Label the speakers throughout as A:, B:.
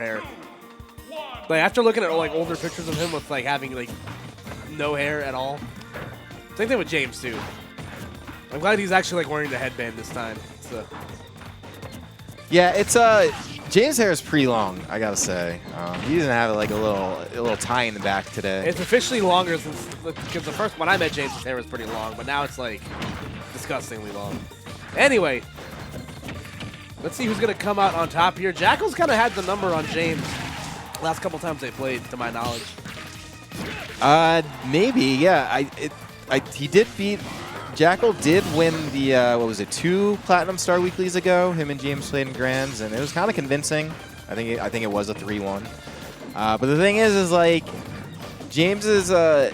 A: hair. Like after looking at like older pictures of him with like having like no hair at all. Same thing with James too. I'm glad he's actually like wearing the headband this time. So.
B: Yeah, it's James' hair is pretty long, I gotta say. He doesn't have like a little tie in the back today.
A: It's officially longer since because the first when I met James, his hair was pretty long, but now it's like disgustingly long. Anyway, let's see who's gonna come out on top here. Jakal's kind of had the number on James last couple times they played, to my knowledge.
B: Maybe, yeah. He did beat. Jakal did win the, what was it, 2 Platinum Star Weeklies ago. Him and James played in Grands, and it was kind of convincing. I think it was a 3-1. But the thing is like, James is, I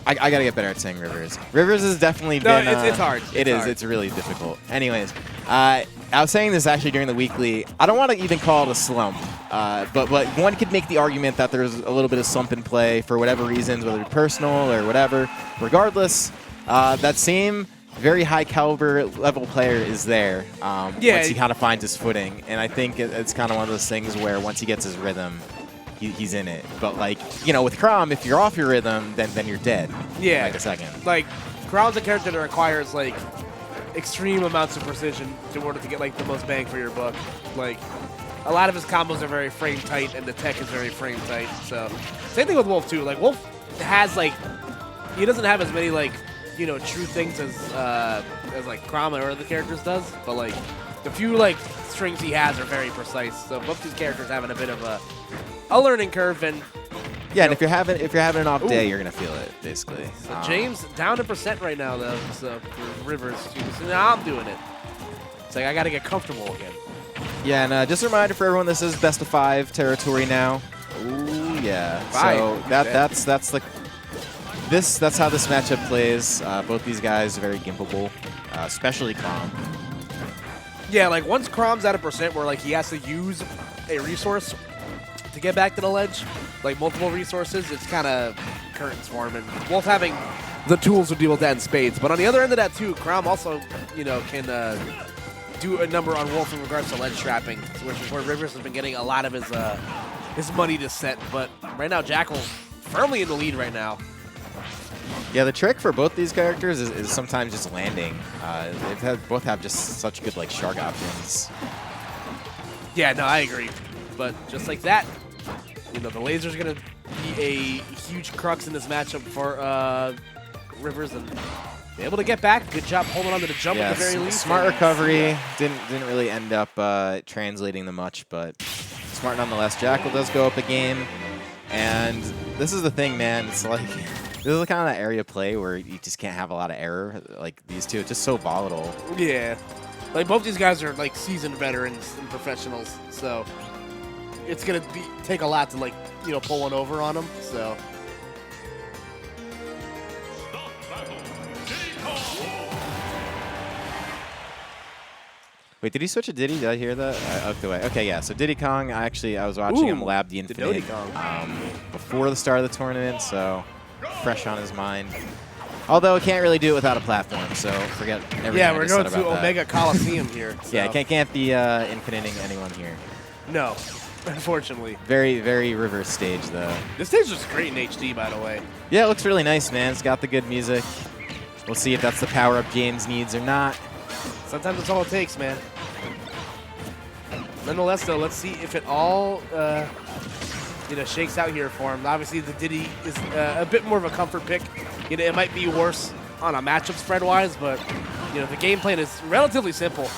B: got to get better at saying Rivers. Rivers has definitely been...
A: it's hard.
B: It is. It's really difficult. Anyways, I was saying this actually during the weekly. I don't want to even call it a slump, but one could make the argument that there's a little bit of slump in play for whatever reasons, whether it's personal or whatever. Regardless... that same very high caliber level player is there once he kind of finds his footing. And I think it's kind of one of those things where once he gets his rhythm, he's in it. But like, you know, with Crom, if you're off your rhythm, then you're dead.
A: Yeah.
B: Like a second.
A: Like, Crom's a character that requires like extreme amounts of precision in order to get like the most bang for your buck. Like, a lot of his combos are very frame tight and the tech is very frame tight. So, same thing with Wolf too. Like, Wolf has like, he doesn't have as many like, you know, true things as like Crom or other characters does, but like the few like strings he has are very precise. So both these characters having a bit of a learning curve, and
B: yeah, and if you're having an off day, you're gonna feel it basically.
A: So James down in percent right now though. So for Rivers, so now I'm doing it. It's like I got to get comfortable again.
B: Yeah, and just a reminder for everyone, this is best of 5 territory now. Ooh, yeah. So that's like. That's how this matchup plays. Both these guys are very gimpable, especially Crom.
A: Yeah, like once Crom's at a percent where like he has to use a resource to get back to the ledge, like multiple resources, it's kind of curtains for him. And Wolf having the tools to deal with that in spades. But on the other end of that too, Crom also, you know, can do a number on Wolf in regards to ledge trapping, which is where Rivers has been getting a lot of his money to set. But right now, Jakal firmly in the lead right now.
B: Yeah, the trick for both these characters is sometimes just landing. Both have just such good like shark options.
A: Yeah, no, I agree. But just like that, you know, the laser's gonna be a huge crux in this matchup for Rivers, and be able to get back. Good job holding on to the jump at the very least.
B: Smart recovery. Didn't really end up translating them much, but smart nonetheless. Jakal does go up a game, and this is the thing, man. It's like. This is the kind of that area play where you just can't have a lot of error. Like these two, it's just so volatile.
A: Yeah. Like both these guys are like seasoned veterans and professionals, so it's gonna take a lot to like, you know, pull one over on them. So.
B: Wait, did he switch to Diddy? Did I hear that? Okay, yeah. So Diddy Kong, I was watching him lab the Infinite before the start of the tournament, so. Fresh on his mind. Although can't really do it without a platform, so forget everything.
A: Yeah, we're going to Omega Coliseum here. So.
B: Yeah, can't be infiniting anyone here.
A: No, unfortunately.
B: Very, very reverse stage, though.
A: This stage looks great in HD, by the way.
B: Yeah, it looks really nice, man. It's got the good music. We'll see if that's the power-up James needs or not.
A: Sometimes that's all it takes, man. Nonetheless, though, let's see if it all... you know, shakes out here for him. Obviously, the Diddy is a bit more of a comfort pick. You know, it might be worse on a matchup spread-wise, but, you know, the game plan is relatively simple.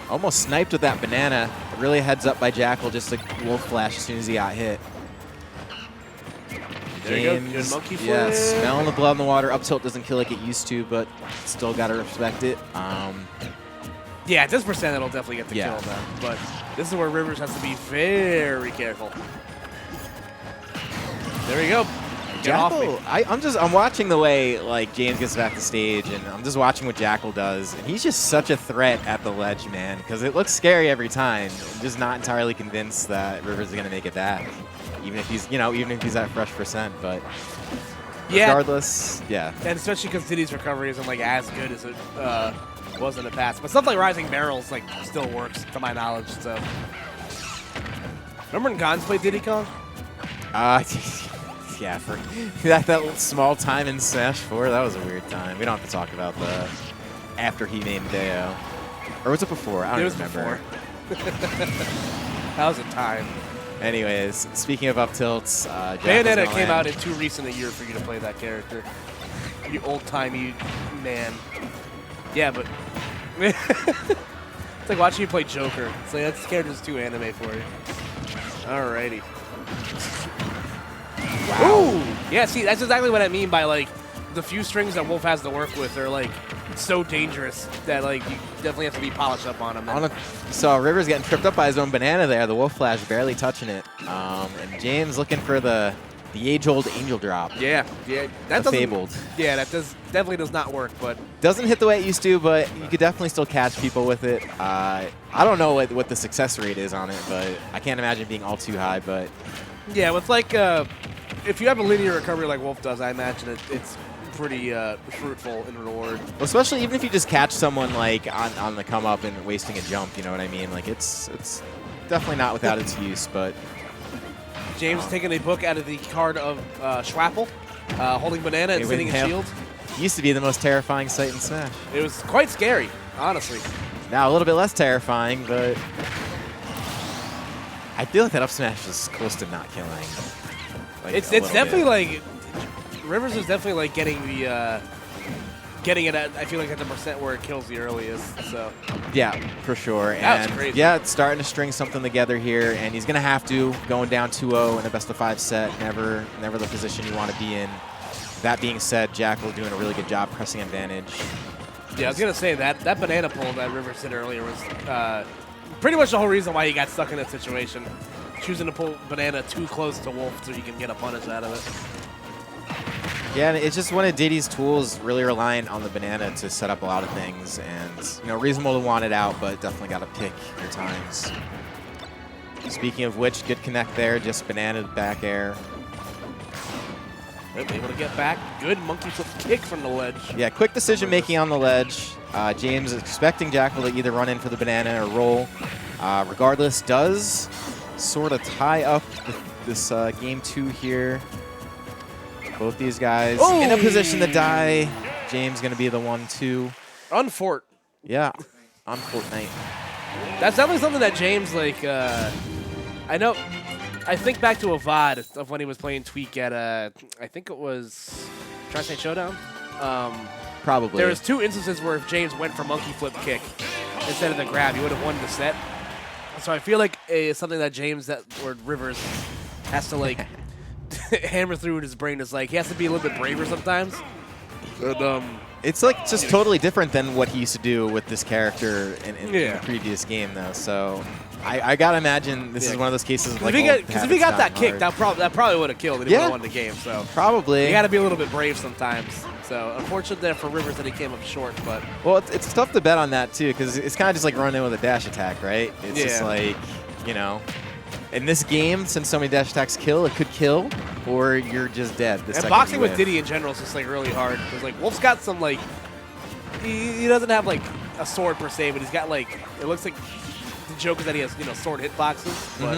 B: Almost sniped with that banana. Really heads up by Jakal, just like Wolf Flash as soon as he got hit.
A: There you go. Good monkey flip.
B: Yeah, smelling the blood in the water. Up tilt doesn't kill like it used to, but still got to respect it.
A: Yeah, at this percent, it'll definitely get the kill, though. But this is where Rivers has to be very careful. There we go. Get off me.
B: I'm watching the way like James gets back to stage, and I'm just watching what Jakal does, and he's just such a threat at the ledge, man. Because it looks scary every time. I'm just not entirely convinced that Rivers is gonna make it back, even if he's at fresh percent. But regardless, yeah.
A: And especially because Diddy's recovery isn't like as good as it was in the past. But stuff like Rising Barrels like still works, to my knowledge. So Remember when Gons played Diddy Kong?
B: Yeah, for that little small time in Smash 4, that was a weird time. We don't have to talk about the after he named Deo. Or was it before? I don't remember.
A: That was a time.
B: Anyways, speaking of up tilts,
A: Bayonetta came out in too recent a year for you to play that character. You old-timey man. Yeah, but it's like watching you play Joker. It's like that character's too anime for you. Alrighty.
B: Wow.
A: Ooh! Yeah, see, that's exactly what I mean by, like, the few strings that Wolf has to work with are, like, so dangerous that, like, you definitely have to be polished up on them.
B: So Rivers getting tripped up by his own banana there. The Wolf Flash barely touching it. And James looking for the age-old angel drop.
A: Yeah. That
B: fabled.
A: Yeah, that definitely does not work, but...
B: Doesn't hit the way it used to, but you could definitely still catch people with it. I don't know what the success rate is on it, but I can't imagine it being all too high, but...
A: Yeah, with, like, if you have a linear recovery like Wolf does, I imagine it's pretty fruitful in reward.
B: Well, especially even if you just catch someone like on the come up and wasting a jump, you know what I mean? Like it's definitely not without its use, but
A: James taking a book out of the card of Schwapple, holding banana and sitting in shield.
B: Used to be the most terrifying sight in Smash.
A: It was quite scary, honestly.
B: Now a little bit less terrifying, but I feel like that up smash is close to not killing. Like,
A: it's definitely like Rivers is definitely like getting the getting it at, I feel like, at the percent where it kills the earliest. So
B: yeah, for sure.
A: That's
B: and
A: crazy.
B: Yeah, it's starting to string something together here, and he's gonna have to going down 2-0 in a best-of-5 set. Never the position you want to be in. That being said, Jakal doing a really good job pressing advantage.
A: Yeah, I was gonna say that banana pull that Rivers did earlier was pretty much the whole reason why he got stuck in that situation. Choosing to pull banana too close to Wolf so he can get a punish out of it.
B: Yeah, and it's just one of Diddy's tools, really reliant on the banana to set up a lot of things, and reasonable to want it out, but definitely got to pick your times. Speaking of which, good connect there, just banana back air.
A: Able to get back. Good monkey flip kick from the ledge.
B: Yeah, quick decision making on the ledge. James expecting Jakal to either run in for the banana or roll. Regardless, does sort of tie up this game 2 here. Both these guys in a position to die. James going to be the 1-2.
A: On Fort.
B: Yeah, on Fortnite.
A: That's definitely something that James, like, I think back to a VOD of when he was playing Tweak at, I think it was Tri-State Showdown.
B: Probably.
A: There was 2 instances where if James went for monkey flip kick instead of the grab, he would have won the set. So I feel like it's something that James or Rivers has to, like, hammer through in his brain. Is like he has to be a little bit braver sometimes. But,
B: it's like just totally different than what he used to do with this character in the previous game, though. So I gotta imagine this is one of those cases. Because
A: if he got that kick, that probably would have killed and he would have won the game. So
B: probably
A: you got to be a little bit brave sometimes. So unfortunate there for Rivers that he came up short, but
B: well, it's tough to bet on that too because it's kind of just like running in with a dash attack, right? It's just like in this game, since so many dash attacks kill, it could kill, or you're just dead.
A: And boxing with Diddy in general is just like really hard because like Wolf's got some like he doesn't have like a sword per se, but he's got like it looks like the joke is that he has sword hitboxes, but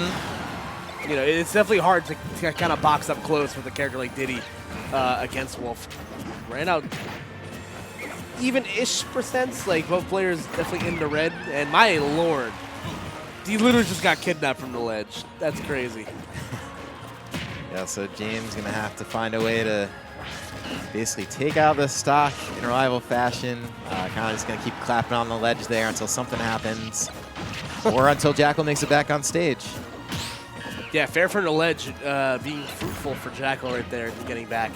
A: it's definitely hard to kind of box up close with a character like Diddy against Wolf. Right now, even-ish percents, like both players definitely in the red, and my lord. He literally just got kidnapped from the ledge. That's crazy.
B: Yeah, so James going to have to find a way to basically take out the stock in reliable fashion. Kind of just going to keep clapping on the ledge there until something happens. Or until Jakal makes it back on stage.
A: Yeah, fair from the ledge being fruitful for Jakal right there and getting back.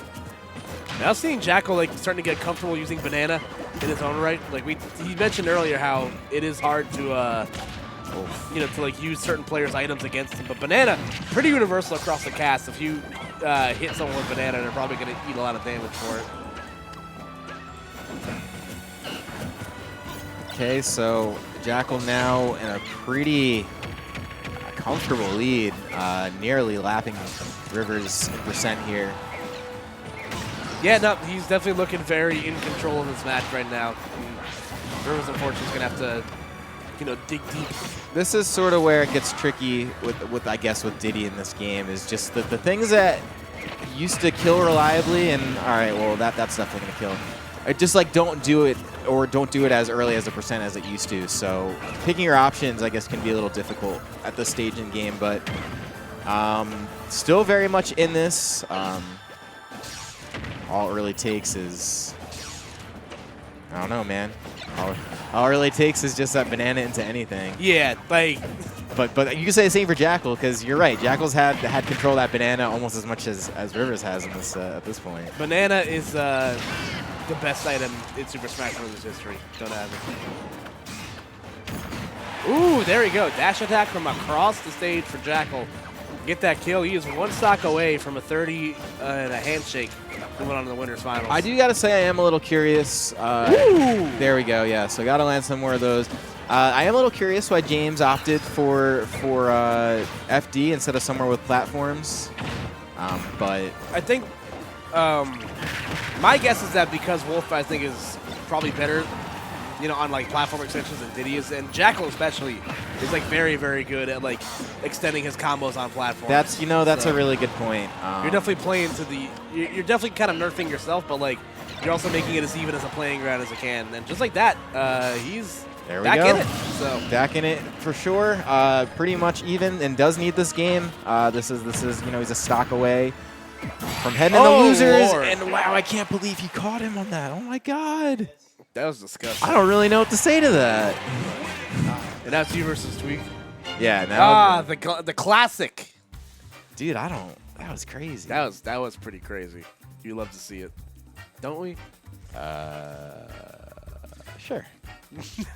A: Now seeing Jakal like starting to get comfortable using banana in his own right. Like he mentioned earlier how it is hard to to like use certain players' items against him. But banana, pretty universal across the cast. If you hit someone with banana, they're probably going to eat a lot of damage for it.
B: Okay, so Jakal now in a pretty comfortable lead, nearly lapping Rivers' percent here.
A: Yeah, no, he's definitely looking very in control of this match right now. And Rivers, unfortunately, is going to have to dig deep.
B: This is sort of where it gets tricky with I guess with Diddy in this game is just the things that used to kill reliably, and all right, well that's definitely gonna kill. Just like don't do it, or don't do it as early as a % as it used to. So picking your options, I guess, can be a little difficult at this stage in game, but still very much in this. All it really takes is, I don't know, man. All it really takes is just that banana into anything.
A: Yeah, like.
B: But you can say the same for Jakal, because you're right. Jakal's had control of that banana almost as much as Rivers has in this at this point.
A: Banana is the best item in Super Smash Bros. History. Don't have it. Ooh, there we go. Dash attack from across the stage for Jakal. Get that kill. He is one stock away from a 30 and a handshake moving on to the winners finals.
B: I do gotta say I am a little curious. There we go. Yeah, so gotta land some more of those. I am a little curious why James opted for FD instead of somewhere with platforms. But
A: I think my guess is that because Wolf, I think, is probably better, on like platform extensions than Diddy is, and Jakal especially is like very, very good at like extending his combos on platforms.
B: That's a really good point.
A: You're definitely playing to the. You're definitely kind of nerfing yourself, but like you're also making it as even as a playing ground as it can. And just like that, he's back in it. So
B: back in it for sure. Pretty much even, and does need this game. This is he's a stock away from heading in the losers.
A: Lord.
B: And wow, I can't believe he caught him on that. Oh my god.
A: That was disgusting.
B: I don't really know what to say to that.
A: And that's you versus Tweak.
B: Yeah. Now
A: The classic.
B: Dude, I don't. That was crazy.
A: That was pretty crazy. You love to see it, don't we?
B: Sure.